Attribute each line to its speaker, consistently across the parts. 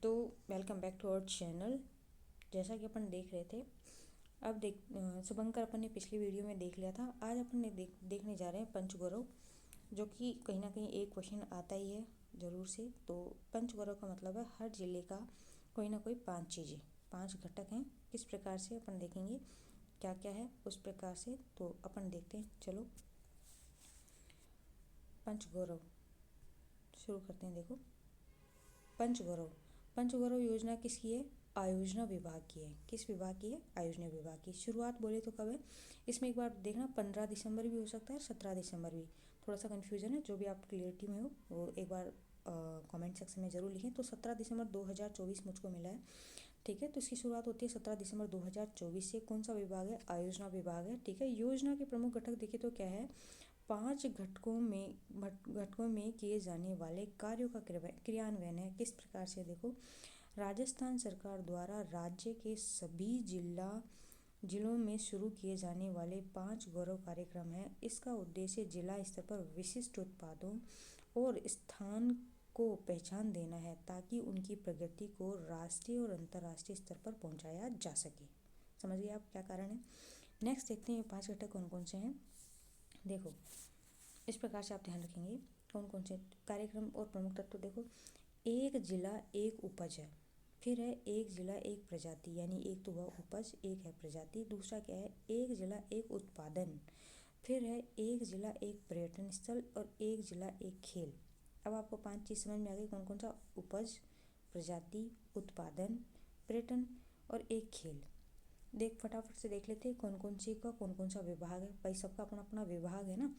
Speaker 1: तो welcome back to our channel. जैसा कि अपन देख रहे थे, अब शुभंकर अपन ने पिछली वीडियो में देख लिया था। आज अपन ने देखने जा रहे हैं पंचगौरव, जो कि कहीं ना कहीं एक क्वेश्चन आता ही है ज़रूर से। तो पंचगौरव का मतलब है हर जिले का कोई ना कोई 5 चीज़ें, 5 घटक हैं। किस प्रकार से अपन देखेंगे क्या क्या है उस प्रकार से। तो अपन देखते हैं, चलो पंचगौरव शुरू करते हैं। देखो, पंचगौरव पंचगौरव योजना किसकी है? आयोजना विभाग की है। किस विभाग की है? आयोजना विभाग की। शुरुआत बोले तो कब है इसमें, एक बार देखना, 15 दिसंबर भी हो सकता है, 17 दिसंबर भी। थोड़ा सा कन्फ्यूजन है, जो भी आप क्लियरिटी में हो वो एक बार कमेंट सेक्शन में ज़रूर लिखें। तो 17 दिसंबर 2024 मुझको मिला है, ठीक है। तो इसकी शुरुआत होती है 17 दिसंबर 2024 से। कौन सा विभाग है? आयोजना विभाग है, ठीक है। योजना के प्रमुख घटक देखिए तो क्या है, 5 घटकों में किए जाने वाले कार्यों का क्रियान्वयन है। किस प्रकार से? देखो, राजस्थान सरकार द्वारा राज्य के सभी जिलों में शुरू किए जाने वाले 5 गौरव कार्यक्रम है। इसका उद्देश्य जिला स्तर पर विशिष्ट उत्पादों और स्थान को पहचान देना है, ताकि उनकी प्रगति को राष्ट्रीय और अंतर्राष्ट्रीय स्तर पर पहुंचाया जा सके। समझ गए आप क्या कारण है? नेक्स्ट देखते हैं 5 घटक कौन कौन से हैं। देखो, इस प्रकार से आप ध्यान रखेंगे कौन कौन से कार्यक्रम और प्रमुख तत्व। देखो, एक जिला एक उपज है, फिर है एक जिला एक प्रजाति, यानी एक तो वह उपज, एक है प्रजाति। दूसरा क्या है? एक जिला एक उत्पादन, फिर है एक जिला एक पर्यटन स्थल, और एक जिला एक खेल। अब आपको 5 चीज़ समझ में आ गई, कौन कौन सा? उपज, प्रजाति, उत्पादन, पर्यटन और एक खेल। देख, फटाफट से देख लेते हैं कौन कौन सी का कौन कौन सा विभाग है। भाई सबका अपना अपना विभाग है ना।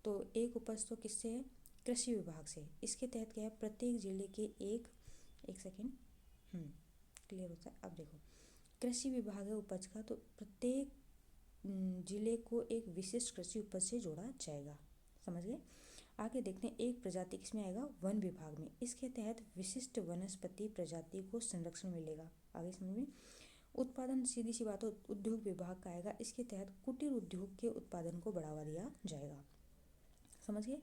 Speaker 1: तो एक उपज तो किससे है? कृषि विभाग से। इसके तहत क्या है, प्रत्येक जिले के एक सेकेंड क्लियर होता है। अब देखो, कृषि विभाग है उपज का, तो प्रत्येक जिले को एक विशिष्ट कृषि उपज से जोड़ा जाएगा। समझ गए? आगे देखते हैं, एक प्रजाति किसमें आएगा? वन विभाग में। इसके तहत विशिष्ट वनस्पति प्रजाति को संरक्षण मिलेगा। आगे समझ में। उत्पादन सीधी सी बात हो, उद्योग विभाग का आएगा। इसके तहत कुटीर उद्योग के उत्पादन को बढ़ावा दिया जाएगा। समझ गए?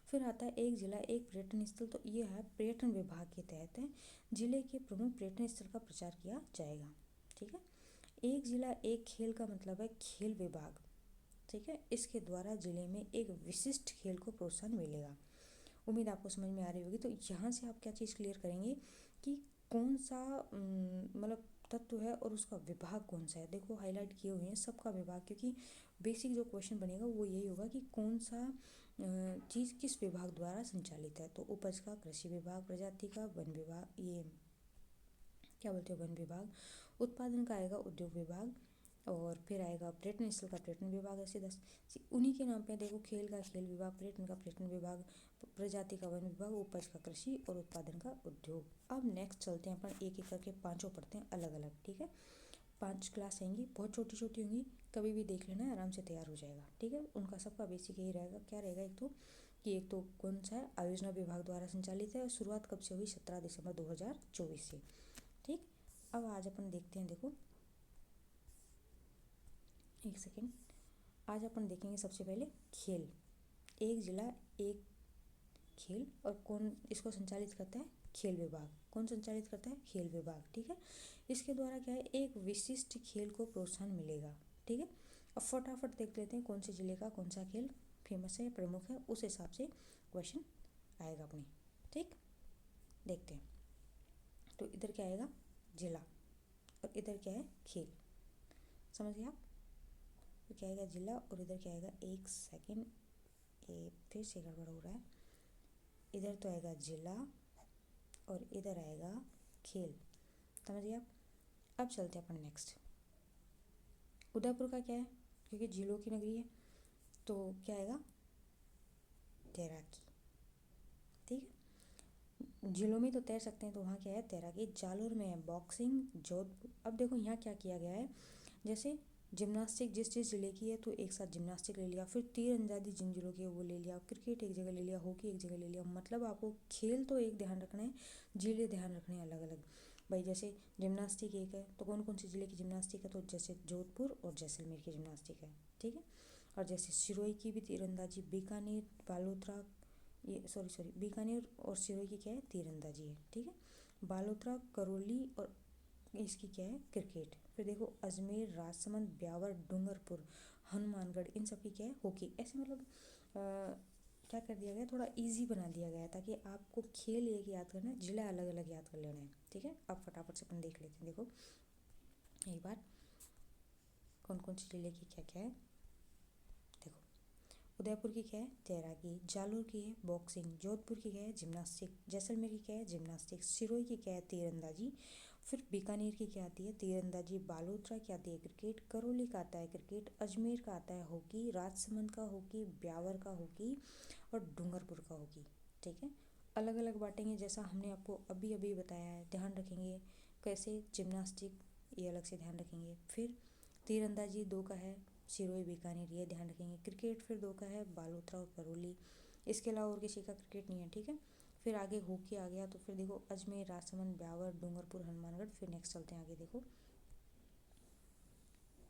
Speaker 1: फिर आता है एक जिला एक पर्यटन स्थल, तो ये है पर्यटन विभाग के तहत है। जिले के प्रमुख पर्यटन स्थल का प्रचार किया जाएगा, ठीक है। एक जिला एक खेल का मतलब है खेल विभाग, ठीक है। इसके द्वारा जिले में एक विशिष्ट खेल को प्रोत्साहन मिलेगा। उम्मीद आपको समझ में आ रही होगी। तो यहाँ से आप क्या चीज़ क्लियर करेंगे कि कौन सा मतलब तत्व है और उसका विभाग कौन सा है। देखो, हाईलाइट किए हुए हैं सबका विभाग, क्योंकि बेसिक जो क्वेश्चन बनेगा वो यही होगा कि कौन सा चीज़ किस विभाग द्वारा संचालित है। तो उपज का कृषि विभाग, प्रजाति का वन विभाग, ये क्या बोलते हैं, वन विभाग। उत्पादन का आएगा उद्योग विभाग, और फिर आएगा पर्यटन स्थल का पर्यटन विभाग। ऐसे 10 उन्हीं के नाम पे देखो, खेल का खेल विभाग, पर्यटन का पर्यटन विभाग, प्रजाति का वन विभाग, उपज का कृषि और उत्पादन का उद्योग। अब नेक्स्ट चलते हैं अपन, एक एक करके पाँचों पढ़ते हैं अलग अलग, ठीक है। 5 क्लास आएंगी, बहुत छोटी छोटी होंगी, कभी भी देख लेना, आराम से तैयार हो जाएगा, ठीक है। उनका सबका बेसिक यही रहेगा। क्या रहेगा? एक तो कौन सा है? आयोजना विभाग द्वारा संचालित है, और शुरुआत कब से हुई? 17 दिसंबर 2024 से, ठीक। अब आज अपन देखते हैं, देखो एक सेकेंड, आज अपन देखेंगे सबसे पहले खेल। एक जिला एक खेल, और कौन इसको संचालित करता है? खेल विभाग। कौन संचालित करता है? खेल विभाग, ठीक है। इसके द्वारा क्या है? एक विशिष्ट खेल को प्रोत्साहन मिलेगा, ठीक है। अब फटाफट देख लेते हैं कौन से जिले का कौन सा खेल फेमस है, प्रमुख है, उस हिसाब से क्वेश्चन आएगा अपने, ठीक। देखते हैं, तो इधर क्या आएगा? जिला, और इधर क्या है? खेल। समझ गए आप? तो क्या आएगा? जिला, और इधर क्या आएगा? एक सेकेंड, ये फिर से गड़बड़ हो रहा है। इधर तो आएगा जिला, और इधर आएगा खेल। समझ गए आप? अब चलते हैं अपन नेक्स्ट। उदयपुर का क्या है? क्योंकि जिलों की नगरी है, तो क्या आएगा? तैराकी, ठीक है। जिलों में तो तैर सकते हैं, तो वहाँ क्या है? तैराकी। जालोर में है बॉक्सिंग, जोधपुर। अब देखो यहाँ क्या किया गया है, जैसे जिम्नास्टिक जिस जिस जिले की है तो एक साथ जिम्नास्टिक ले लिया, फिर तीरंदाजी जिन जिलों की है वो ले लिया, क्रिकेट एक जगह ले लिया, हॉकी एक जगह ले लिया। मतलब आपको खेल तो एक ध्यान रखना है, जिले ध्यान रखने हैं अलग अलग। भाई जैसे जिम्नास्टिक एक है, तो कौन कौन से जिले की जिम्नास्टिक है? तो जैसे जोधपुर और जैसलमेर की जिम्नास्टिक है, ठीक है। और जैसे सिरोही की भी तीरंदाजी, बीकानेर, बालोतरा, ये सॉरी बीकानेर और सिरोही की क्या है, तीरंदाजी है, ठीक है। बालोतरा, करौली और इसकी क्या है, क्रिकेट। फिर देखो अजमेर, राजसमंद, ब्यावर, डूंगरपुर, हनुमानगढ़, इन सब की क्या है, हॉकी। ऐसे मतलब क्या कर दिया गया, थोड़ा इजी बना दिया गया ताकि आपको खेल एक याद करना है, जिला अलग अलग याद कर लेना है, ठीक है। अब फटाफट से अपन देख लेते हैं। देखो एक बार कौन कौन से जिले की क्या क्या है। देखो उदयपुर की क्या है, तैराकी। जालोर की है बॉक्सिंग। जोधपुर की क्या है, जिम्नास्टिक। जैसलमेर की क्या है, जिम्नास्टिक। सिरोही की क्या है, तीरंदाजी। फिर बीकानेर की क्या आती है, तीरंदाजी। बालोतरा की आती है क्रिकेट। करौली का आता है क्रिकेट। अजमेर का आता है हॉकी। राजसमंद का हॉकी। ब्यावर का हॉकी और डूंगरपुर का हॉकी, ठीक है। अलग अलग बांटेंगे जैसा हमने आपको अभी अभी बताया है, ध्यान रखेंगे कैसे। जिम्नास्टिक ये अलग से ध्यान रखेंगे। फिर तीरंदाजी 2 का है, सिरोही बीकानेर, ये ध्यान रखेंगे। क्रिकेट फिर 2 का है, बालोतरा और करौली। इसके अलावा और किसी का क्रिकेट नहीं है, ठीक है। फिर आगे हॉकी आ गया, तो फिर देखो अजमेर, राजसमंद, ब्यावर, डूंगरपुर, हनुमानगढ़। फिर नेक्स्ट चलते हैं आगे। देखो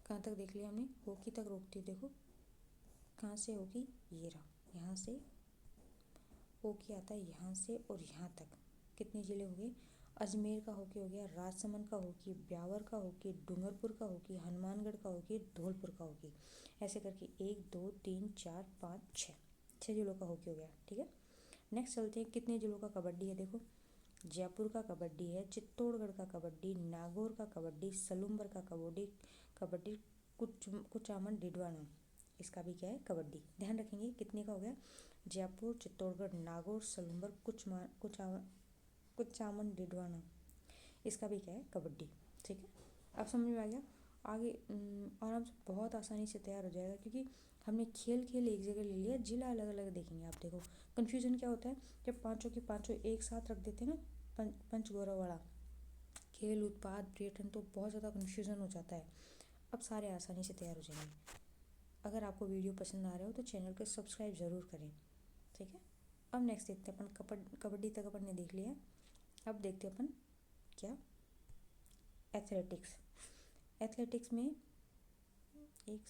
Speaker 1: कहाँ तक देख लिया हमने, हॉकी तक रोकती है। देखो कहाँ से हॉकी, ये रहा, यहाँ से हॉकी आता है, यहाँ से और यहाँ तक। कितने जिले हो गए, अजमेर का हॉकी हो गया, राजसमंद का हॉकी, ब्यावर का हॉकी, डूंगरपुर का हॉकी, हनुमानगढ़ का हॉकी, धौलपुर का हॉकी। ऐसे करके 1 2 3 4 5 6 जिलों का हॉकी हो गया, ठीक है। नेक्स्ट चलते हैं, कितने जिलों का कबड्डी है। देखो जयपुर का कबड्डी है, चित्तौड़गढ़ का कबड्डी, नागौर का कबड्डी, सलूम्बर का कबड्डी कबड्डी कुचामन, डिडवाना, इसका भी क्या है, कबड्डी। ध्यान रखेंगे कितने का हो गया, जयपुर, चित्तौड़गढ़, नागौर, सलूम्बर, कुचामन, डिडवाना, इसका भी क्या है, कबड्डी, ठीक है। अब समझ में आ गया। आगे आराम से बहुत आसानी से तैयार हो जाएगा, क्योंकि हमने खेल खेल एक जगह ले लिया, जिला अलग अलग देखेंगे। आप देखो कन्फ्यूजन क्या होता है, जब पाँचों की पाँचों एक साथ रख देते हैं ना, पंचगौरव वाला खेल, उत्पाद, पर्यटन, तो बहुत ज़्यादा कन्फ्यूजन हो जाता है। अब सारे आसानी से तैयार हो जाएंगे। अगर आपको वीडियो पसंद आ रहा हो तो चैनल को सब्सक्राइब ज़रूर करें, ठीक है। अब नेक्स्ट देखते हैं अपन, कबड्डी तक अपन ने देख लिया। अब देखते हैं अपन क्या, एथलेटिक्स। एथलेटिक्स में एक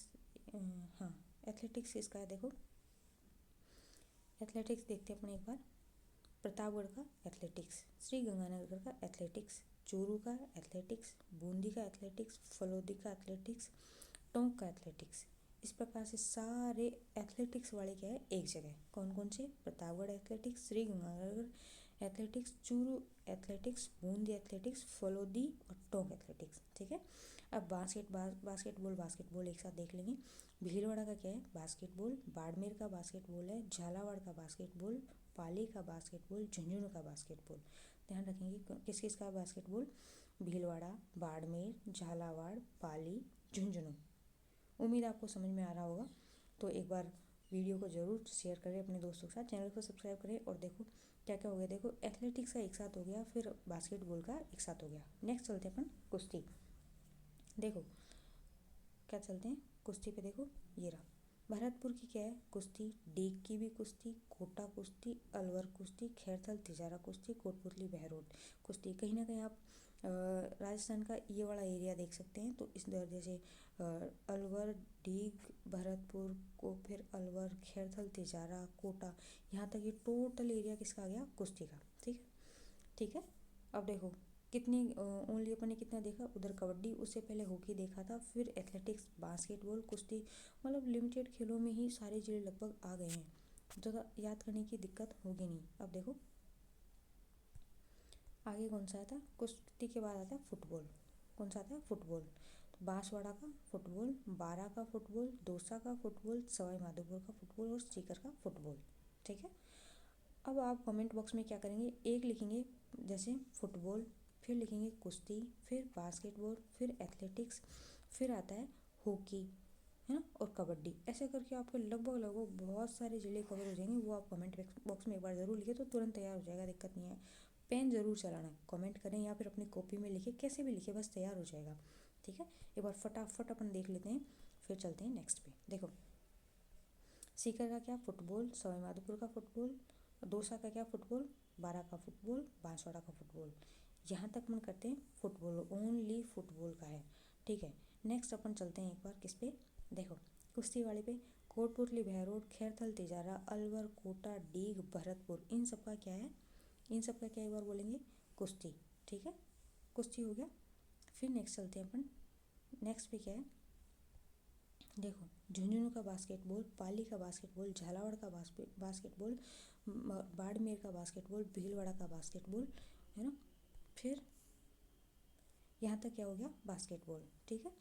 Speaker 1: हाँ, एथलेटिक्स किसका है, देखो एथलेटिक्स देखते हैं अपन एक बार। प्रतापगढ़ का एथलेटिक्स, श्री गंगानगर का एथलेटिक्स, चूरू का एथलेटिक्स, बूंदी का एथलेटिक्स, फलोदी का एथलेटिक्स, टोंक का एथलेटिक्स। इस प्रकार से सारे एथलेटिक्स वाले क्या है, एक जगह। कौन कौन से, Pratapgarh athletics, Shri Ganganagar athletics, Churu athletics, Bundi athletics, Phalodi और टोंक एथलेटिक्स, ठीक है। अब बास्केटबॉल एक साथ देख लेंगे। भीलवाड़ा का क्या है, बास्केटबॉल। बाड़मेर का बास्केटबॉल है। झालावाड़ का बास्केटबॉल, पाली का बास्केटबॉल, झुंझुनू का बास्केटबॉल। ध्यान रखेंगे किस किस का बास्केटबॉल, भीलवाड़ा, बाड़मेर, झालावाड़, पाली, झुंझुनू। उम्मीद आपको समझ में आ रहा होगा। तो एक बार वीडियो को ज़रूर शेयर करें अपने दोस्तों के साथ, चैनल को सब्सक्राइब करें। और देखो क्या क्या हो गया, देखो एथलेटिक्स का एक साथ हो गया, फिर बास्केटबॉल का एक साथ हो गया। नेक्स्ट चलते हैं अपन कुश्ती। देखो क्या चलते हैं कुश्ती पे। देखो ये रहा, भरतपुर की क्या है, कुश्ती। डीग की भी कुश्ती, कोटा कुश्ती, अलवर कुश्ती, खैरथल तिजारा कुश्ती, कोटपुतली बहरोड कुश्ती। कहीं ना कहीं आप राजस्थान का ये वाला एरिया देख सकते हैं। तो इस दर्जे से अलवर, डीग, भरतपुर को, फिर अलवर, खैरथल, तिजारा, कोटा, यहाँ तक ये टोटल एरिया किसका आ गया, कुश्ती का, ठीक है, ठीक है। अब देखो कितनी ओनली अपन ने कितना देखा, उधर कबड्डी, उससे पहले हॉकी देखा था, फिर एथलेटिक्स, बास्केटबॉल, कुश्ती। मतलब लिमिटेड खेलों में ही सारे जिले लगभग आ गए हैं, ज़्यादा याद करने की दिक्कत होगी नहीं। अब देखो आगे कौन सा आता है, कुश्ती के बाद आता है फुटबॉल। कौन सा आता है, फुटबॉल। तो बांसवाड़ा का फुटबॉल, बारा का फुटबॉल, दौसा का फुटबॉल, सवाई माधोपुर का फुटबॉल और सीकर का फुटबॉल, ठीक है। अब आप कमेंट बॉक्स में क्या करेंगे, एक लिखेंगे जैसे फुटबॉल, फिर लिखेंगे कुश्ती, फिर बास्केटबॉल, फिर एथलेटिक्स, फिर आता है हॉकी, है ना, और कबड्डी। ऐसे करके आपके लगभग लगभग बहुत सारे जिले कवर हो जाएंगे। वो आप कमेंट बॉक्स में एक बार ज़रूर लिखे तो तुरंत तैयार हो जाएगा, दिक्कत नहीं है। पेन ज़रूर चलाना, कमेंट करें या फिर अपनी कॉपी में लिखे, कैसे भी लिखे, बस तैयार हो जाएगा, ठीक है। एक बार फटाफट अपन देख लेते हैं, फिर चलते हैं नेक्स्ट पे। देखो सीकर का क्या, फुटबॉल। सवाई माधोपुर का फुटबॉल। दौसा का क्या, फुटबॉल। बारा का फुटबॉल। बांसवाड़ा का फुटबॉल। यहाँ तक मन करते हैं फुटबॉल, ओनली फुटबॉल का है, ठीक है। नेक्स्ट अपन चलते हैं एक बार किस पे, देखो कुश्ती वाले पे। कोटपुतली, बहरोड, खैरथल, तिजारा, अलवर, कोटा, डीग, भरतपुर, इन सब का क्या है, इन सब का क्या एक बार बोलेंगे, कुश्ती। ठीक है, कुश्ती हो गया। फिर नेक्स्ट चलते हैं अपन, नेक्स्ट पे क्या है, देखो झुंझुनू का बास्केटबॉल, पाली का बास्केटबॉल, झालावाड़ का बास्केटबॉल, बाड़मेर का बास्केटबॉल, भीलवाड़ा का बास्केटबॉल, है ना। फिर यहाँ तक क्या हो गया, बास्केटबॉल। ठीक है,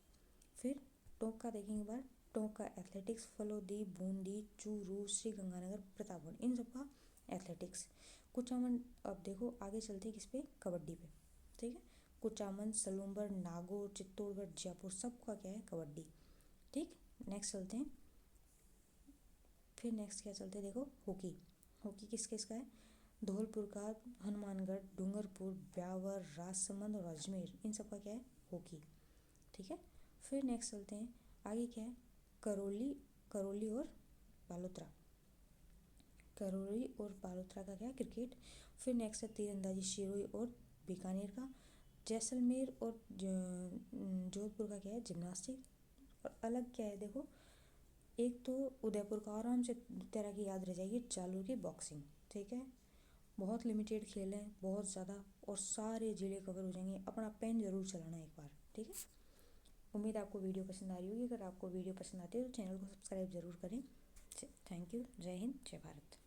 Speaker 1: फिर टोंक का देखेंगे एक बार, टोंक का एथलेटिक्स, फलोदी, बूंदी, चूरू, श्री गंगानगर, प्रतापगढ़, इन सब का एथलेटिक्स। कुचामन, अब देखो आगे चलते हैं किस पे, कबड्डी पे। ठीक है, कुचामन, सलूम्बर, नागौर, चित्तौड़गढ़, जयपुर, सबका क्या है, कबड्डी। ठीक, नेक्स्ट चलते हैं, फिर नेक्स्ट क्या चलते हैं, देखो हॉकी। हॉकी किस किस का है, धौलपुर का, हनुमानगढ़, डूंगरपुर, ब्यावर, राजसमंद और अजमेर, इन सब का क्या है, हॉकी। ठीक है, फिर नेक्स्ट चलते हैं, आगे क्या है, करौली, करौली और बालोतरा, करौली और बालोतरा का क्या है, क्रिकेट। फिर नेक्स्ट है तीरंदाजी, शिरोई और बीकानेर का। जैसलमेर और जोधपुर का क्या है, जिम्नास्टिक। और अलग क्या है, देखो एक तो उदयपुर का, आराम से तरह की याद रह जाएगी, जालौर की बॉक्सिंग। ठीक है, बहुत लिमिटेड खेल हैं, बहुत ज़्यादा, और सारे जिले कवर हो जाएंगे। अपना पेन जरूर चलाना एक बार। ठीक है, उम्मीद आपको वीडियो पसंद आ रही होगी। अगर आपको वीडियो पसंद आती है तो चैनल को सब्सक्राइब जरूर करें। थैंक यू, जय हिंद, जय भारत।